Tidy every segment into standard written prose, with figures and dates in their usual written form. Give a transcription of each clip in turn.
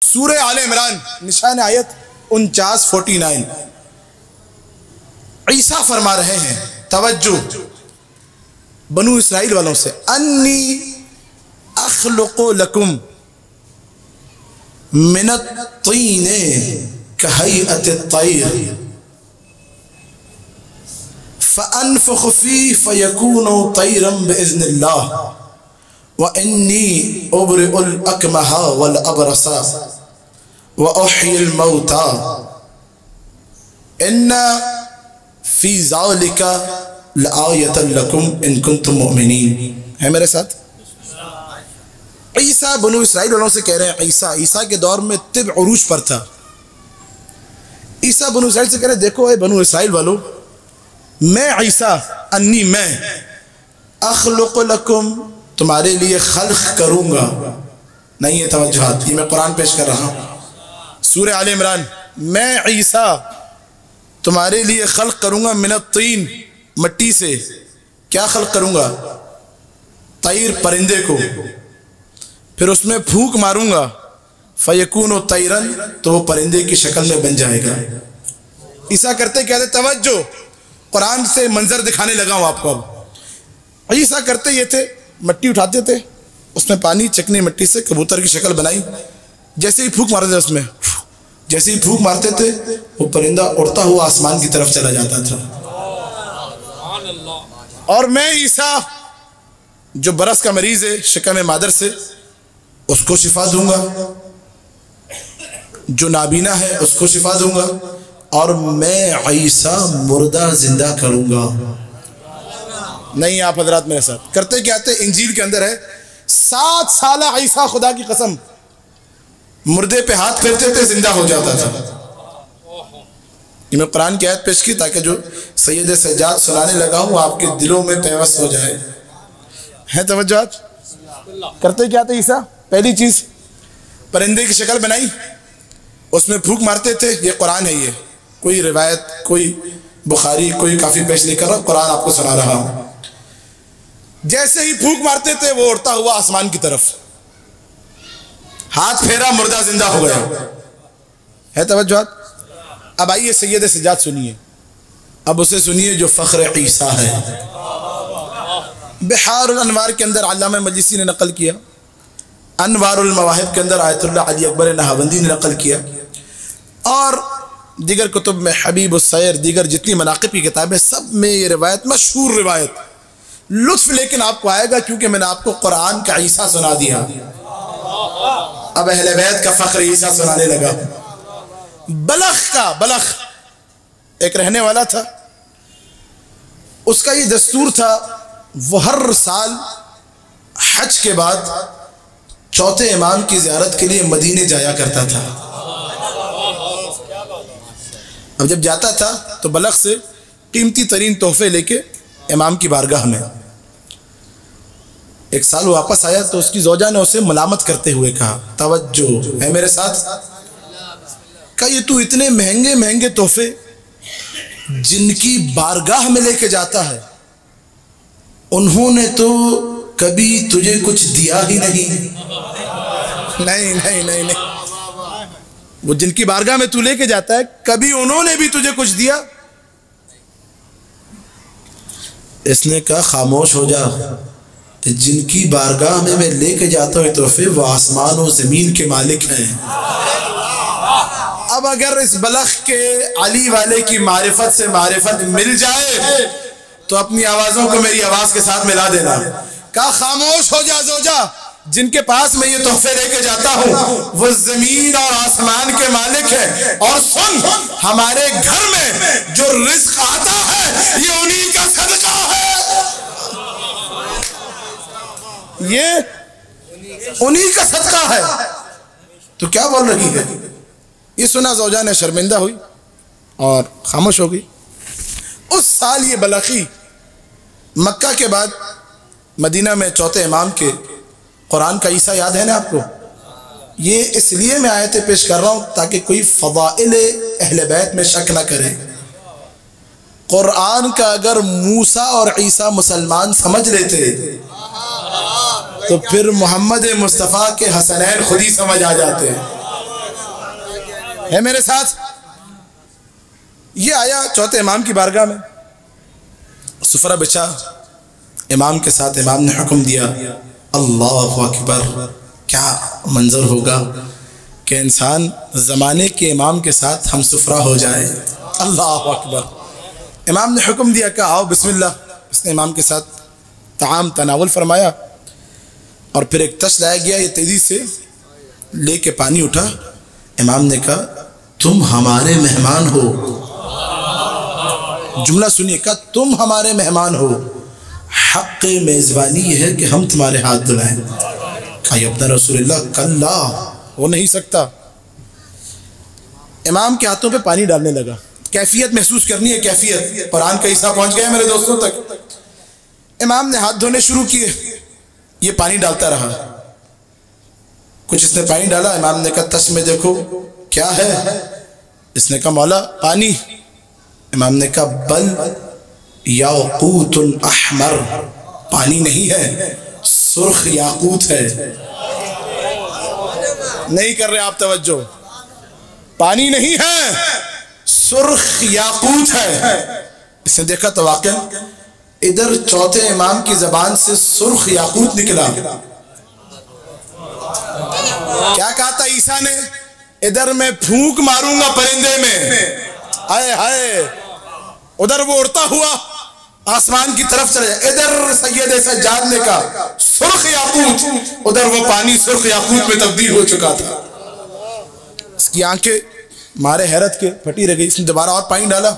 سورہ آل عمران نشان آیت 49 عیسیٰ فرما رہے ہیں، توجہ بنو اسرائیل والوں سے، انی اخلق لکم من الطین کہیئت الطیر فانفخ فیہ فیکون طیرا باذن اللہ وانی ابرئ الاکمہ والابرص واحیی الموتى ان فی ذالک لآیۃ لکم ان کنتم مؤمنین۔ ہے میرے ساتھ؟ عیسیٰ بنو اسرائیل والوں سے کہہ رہے ہیں، عیسیٰ کے دور میں طب عروج پر تھا۔ عیسیٰ بنو اسرائیل سے کہہ رہے ہیں، دیکھو اے بنو اسرائیل والو، میں عیسیٰ انی میں اخلق لکم تمہارے لیے خلق کروں گا۔ نہیں ہے توجہات، یہ میں قرآن پیش کر رہا ہوں، سورہ آل عمران، میں عیسیٰ تمہارے لیے خلق کروں گا من الطین، مٹی سے۔ کیا خلق کروں گا؟ طیر، پرندے کو، پھر اس میں پھونک ماروں گا، فیکون طیرن، تو وہ پرندے کی شکل میں بن جائے گا۔ عیسیٰ کرتے کہتے، توجہ قرآن سے منظر دکھانے لگا ہوں آپ کو۔ اب عیسیٰ کرتے یہ تھے، مٹی اٹھاتے تھے، اس میں پانی چکنی مٹی سے کبوتر کی شکل بنائی، جیسے ہی پھونک مارتے تھے اس میں، جیسے ہی پھونک مارتے تھے وہ پرندہ اڑتا ہوا آسمان کی طرف چلا جاتا تھا۔ اور میں عیسیٰ جو برس کا مریض ہے شکم مادر سے، اس کو شفا دوں گا، جو نابینا ہے اس کو شفا دوں گا، اور میں عیسیٰ مردہ زندہ کروں گا۔ نہیں آپ حضرات میرے ساتھ کرتے کیا تھے؟ انجیل کے اندر ہے 7 سالہ عیسیٰ خدا کی قسم مردے پہ ہاتھ پھیرتے تھے، زندہ ہو جاتا تھا۔ یہ میں قرآن کی آیت پیش کی تاکہ جو سید سجاد سنانے لگا ہوں آپ کے دلوں میں پیوست ہو جائے۔ ہے توجہات؟ کرتے کیا تھے عیسیٰ؟ پہلی چیز پرندے کی شکل بنائی، اس میں پھونک مارتے تھے۔ یہ قرآن ہے، یہ کوئی روایت، کوئی بخاری، کوئی کافی پیش نہیں کر رہا، قرآن آپ کو سنا رہا ہوں۔ جیسے ہی پھونک مارتے تھے وہ اڑتا ہوا آسمان کی طرف، ہاتھ پھیرا، مردہ زندہ ہو گیا۔ ہے توجہات؟ اب آئیے سید سجاد سنیے، اب اسے سنیے جو فخر عیسیٰ ہے۔ بحار الانوار کے اندر علامہ مجلسی نے نقل کیا، انوار المواہب کے اندر آیت اللہ علی اکبر نہاوندی نے نقل کیا، اور دیگر کتب میں حبیب السیر، دیگر جتنی مناقب کی کتابیں، سب میں یہ روایت مشہور روایت۔ لطف لیکن آپ کو آئے گا کیونکہ میں نے آپ کو قرآن کا عیسیٰ سنا دیا، اب اہل بیت کا فخر عیسیٰ سنانے لگا۔ بلخ ایک رہنے والا تھا، اس کا یہ دستور تھا، وہ ہر سال حج کے بعد چوتھے امام کی زیارت کے لیے مدینے جایا کرتا تھا۔ اب جب جاتا تھا تو بلخ سے قیمتی ترین تحفے لے کے امام کی بارگاہ میں، ایک سال واپس آیا تو اس کی زوجہ نے اسے ملامت کرتے ہوئے کہا، توجہ ہے میرے ساتھ، کہ یہ تو اتنے مہنگے مہنگے تحفے جن کی بارگاہ میں لے کے جاتا ہے، انہوں نے تو کبھی تجھے کچھ دیا ہی نہیں۔ نہیں، وہ جن کی بارگاہ میں تو لے کے جاتا ہے کبھی انہوں نے بھی تجھے کچھ دیا؟ اس نے کہا خاموش ہو جا، جن کی بارگاہ میں لے کے جاتا ہوں تحفے وہ آسمان و زمین کے مالک ہیں۔ اب اگر اس بلخ کے علی والے کی معرفت سے معرفت مل جائے تو اپنی آوازوں کو میری آواز کے ساتھ ملا دینا۔ کہا خاموش ہو جا زوجہ، جن کے پاس میں یہ تحفے لے کے جاتا ہوں وہ زمین اور آسمان کے مالک ہیں، اور سن، ہمارے گھر میں جو رزق آتا ہے یہ انہی کا صدقہ ہے، یہ انہی کا صدقہ ہے۔ تو کیا بول رہی ہے؟ یہ سنا زوجہ نے شرمندہ ہوئی اور خاموش ہو گئی۔ اس سال یہ بلخی مکہ کے بعد مدینہ میں چوتھے امام کے قرآن کا عیسیٰ یاد ہے نا آپ کو؟ یہ اس لیے میں آیتیں پیش کر رہا ہوں تاکہ کوئی فضائل اہل بیت میں شک نہ کرے۔ قرآن کا اگر موسیٰ اور عیسیٰ مسلمان سمجھ لیتے تو پھر محمد مصطفیٰ کے حسنین خود ہی سمجھ آ جاتے ہیں۔ ہے میرے ساتھ؟ یہ آیا چوتھے امام کی بارگاہ میں، سفرہ بچھا امام کے ساتھ، امام نے حکم دیا، اللہ اکبر، کیا منظر ہوگا کہ انسان زمانے کے امام کے ساتھ ہم سفرہ ہو جائے، اللہ اکبر۔ امام نے حکم دیا کہ آؤ بسم اللہ، اس نے امام کے ساتھ طعام تناول فرمایا، اور پھر ایک تش لایا گیا، یہ تیزی سے لے کے پانی اٹھا، امام نے کہا تم ہمارے مہمان ہو، جملہ سنیے، کہا تم ہمارے مہمان ہو، حق میزبانی یہ ہے کہ ہم تمہارے ہاتھ دھلائیں۔ کہا یا ابن رسول اللہ کلا، ہو نہیں سکتا۔ امام کے ہاتھوں پہ پانی ڈالنے لگا، کیفیت محسوس کرنی ہے، کیفیت، قرآن کا حصہ پہنچ گیا میرے دوستوں تک۔ امام نے ہاتھ دھونے شروع کیے، یہ پانی ڈالتا رہا، کچھ اس نے پانی ڈالا، امام نے کہا تش میں دیکھو کیا ہے، اس نے کہا مولا پانی، امام نے کہا بل یاقوت احمر، پانی نہیں ہے، سرخ یاقوت ہے۔ نہیں کر رہے آپ توجہ، پانی نہیں ہے، سرخ یاقوت ہے۔ اس نے دیکھا تو واقعا ادھر چوتھے امام کی زبان سے سرخ یاقوت نکلا۔ کیا کہا تھا عیسیٰ نے؟ ادھر میں پھونک ماروں گا پرندے میں، ہائے ہائے، ادھر وہ اڑتا ہوا آسمان کی طرف چلے جائے، ادھر سید سجاد نے کہا سرخ یاقوت، ادھر وہ پانی سرخ یاقوت میں تبدیل ہو چکا تھا۔ اس کی آنکھیں مارے حیرت کے پھٹی رہ گئی، اس نے دوبارہ اور پانی ڈالا،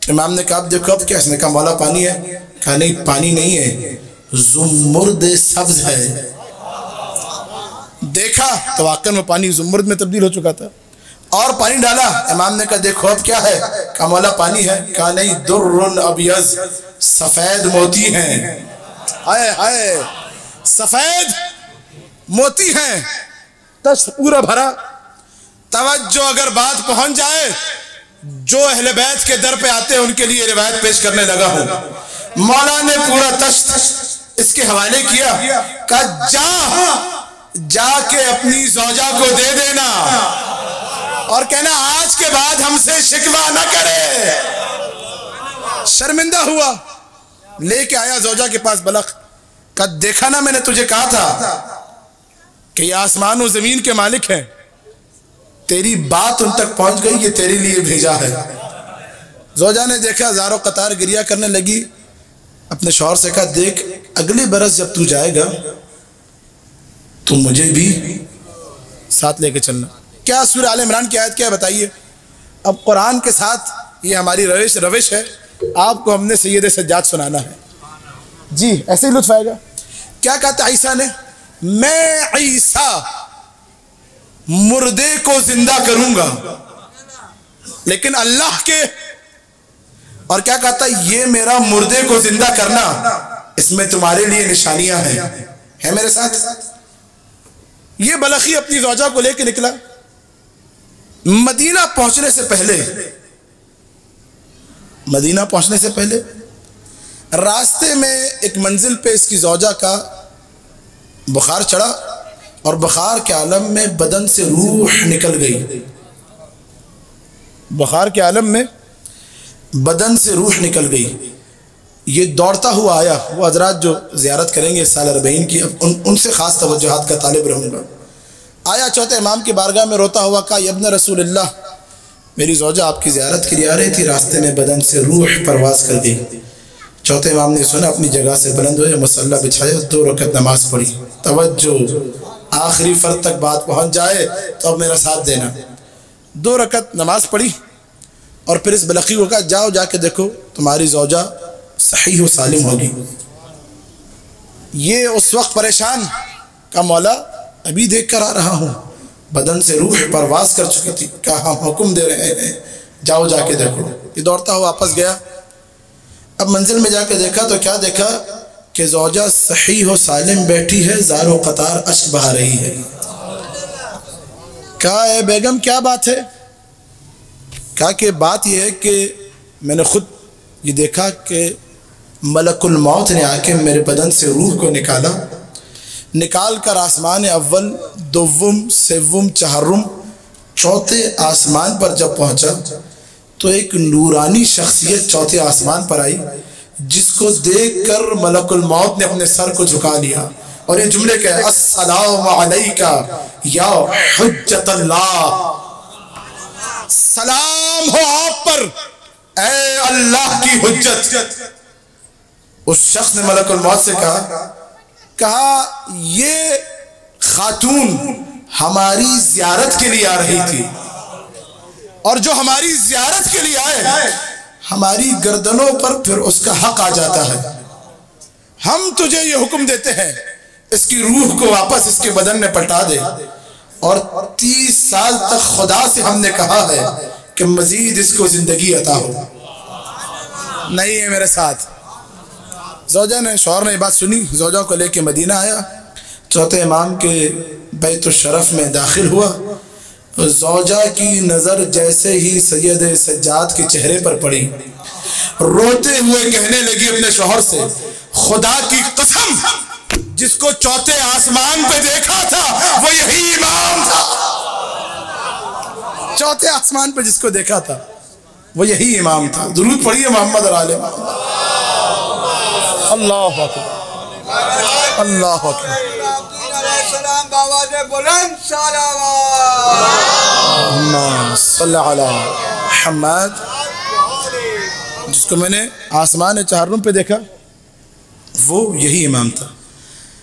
امام نے کہا اب دیکھو اب کیا، اس نے کہا مولا پانی ہے، کہا نہیں پانی نہیں ہے، زمرد سبز ہے۔ دیکھا تو واقعا وہ پانی زمرد میں تبدیل ہو چکا تھا، اور پانی ڈالا، امام نے کہا دیکھو اب کیا ہے، کہا مولا پانی ہے، کہا نہیں در ابیض، سفید موتی ہیں، ہائے ہائے، سفید موتی ہیں۔ تش پورا بھرا، توجہ اگر بات پہنچ جائے، جو اہل بیت کے در پہ آتے ہیں ان کے لیے روایت پیش کرنے لگا ہوں۔ مولا نے پورا تش اس کے حوالے کیا، کہا جا کے اپنی زوجہ کو دے دینا اور کہنا آج کے بعد ہم سے شکوہ نہ کرے۔ شرمندہ ہوا، لے کے آیا زوجہ کے پاس بلق، کہا دیکھا نا میں نے تجھے کہا تھا کہ یہ آسمان و زمین کے مالک ہیں، تیری بات ان تک پہنچ گئی، یہ تیرے لیے بھیجا ہے۔ زوجہ نے دیکھا، زار و قطار گریہ کرنے لگی، اپنے شوہر سے کہا دیکھ اگلے برس جب تو جائے گا تو مجھے بھی ساتھ لے کے چلنا۔ کیا سورہ آل عمران کی آیت کیا ہے بتائیے؟ اب قرآن کے ساتھ یہ ہماری روش ہے، آپ کو ہم نے سید سجاد سنانا ہے، جی ایسے ہی لطف آئے گا۔ کیا کہتا عیسیٰ نے؟ میں عیسیٰ مردے کو زندہ کروں گا، لیکن اللہ کے، اور کیا کہتا یہ میرا مردے کو زندہ کرنا، اس میں تمہارے لیے نشانیاں ہیں، ہے میرے ساتھ؟ یہ بلخی اپنی زوجہ کو لے کے نکلا، مدینہ پہنچنے سے پہلے راستے میں ایک منزل پہ اس کی زوجہ کا بخار چڑھا، اور بخار کے عالم میں بدن سے روح نکل گئی، بخار کے عالم میں بدن سے روح نکل گئی۔ یہ دوڑتا ہوا آیا، وہ حضرات جو زیارت کریں گے سال 40 کی، ان سے خاص توجہات کا طالب رہوں گا۔ آیا چوتھے امام کی بارگاہ میں روتا ہوا، کہا یا ابن رسول اللہ، میری زوجہ آپ کی زیارت کے لیے آ رہی تھی، راستے میں بدن سے روح پرواز کر گئی۔ چوتھے امام نے سنا، اپنی جگہ سے بلند ہوئے، مصلی بچھایا، 2 رکعت نماز پڑھی۔ توجہ، آخری فرد تک بات پہنچ جائے تو اب میرا ساتھ دینا۔ 2 رکعت نماز پڑھی، اور پھر اس بلخی کو کہا جاؤ جا کے دیکھو تمہاری زوجہ صحیح و سالم ہوگی۔ یہ اس وقت پریشان، کہا مولا ابھی دیکھ کر آ رہا ہوں، بدن سے روح پرواز کر چکی تھی، کہا ہم حکم دے رہے ہیں جاؤ جا کے دیکھو۔ یہ دوڑتا ہوا واپس گیا، اب منزل میں جا کے دیکھا تو کیا دیکھا کہ زوجہ صحیح و سالم بیٹھی ہے، زار و قطار اشک بہا رہی ہے۔ کہا اے بیگم کیا بات ہے؟ کہا کہ بات یہ ہے کہ میں نے خود یہ دیکھا کہ ملک الموت نے آ کے میرے بدن سے روح کو نکال کر آسمان اول، دوم، سوم، چہارم چوتھے آسمان پر جب پہنچا تو ایک نورانی شخصیت چوتھے آسمان پر آئی، جس کو دیکھ کر ملک الموت نے اپنے سر کو جھکا لیا اور یہ جملے کہے السلام علیکہ یا حجت اللہ، سلام ہو آپ پر اے اللہ کی حجت۔ اس شخص نے ملک الموت سے کہا یہ خاتون ہماری زیارت کے لیے آ رہی تھی، اور جو ہماری زیارت کے لیے آئے ہماری گردنوں پر پھر اس کا حق آ جاتا ہے۔ ہم تجھے یہ حکم دیتے ہیں اس کی روح کو واپس اس کے بدن میں پلٹا دے، اور 30 سال تک خدا سے ہم نے کہا ہے کہ مزید اس کو زندگی عطا ہو۔ نہیں ہے میرے ساتھ، زوجہ نے، شوہر نے یہ بات سنی، زوجہ کو لے کے مدینہ آیا، چوتھے امام کے بیت الشرف میں داخل ہوا۔ زوجہ کی نظر جیسے ہی سید سجاد کے چہرے پر پڑی، روتے ہوئے کہنے لگی اپنے شوہر سے، خدا کی قسم جس کو چوتھے آسمان پہ دیکھا تھا وہ یہی امام تھا، چوتھے آسمان پہ جس کو دیکھا تھا وہ یہی امام تھا۔ درود پڑھیے محمد اور آل محمد۔ اللہ اکبر، اللہ اکبر۔ اللہم صلی علی محمد۔ جس کو میں نے آسمان چہارم پہ دیکھا وہ یہی امام تھا۔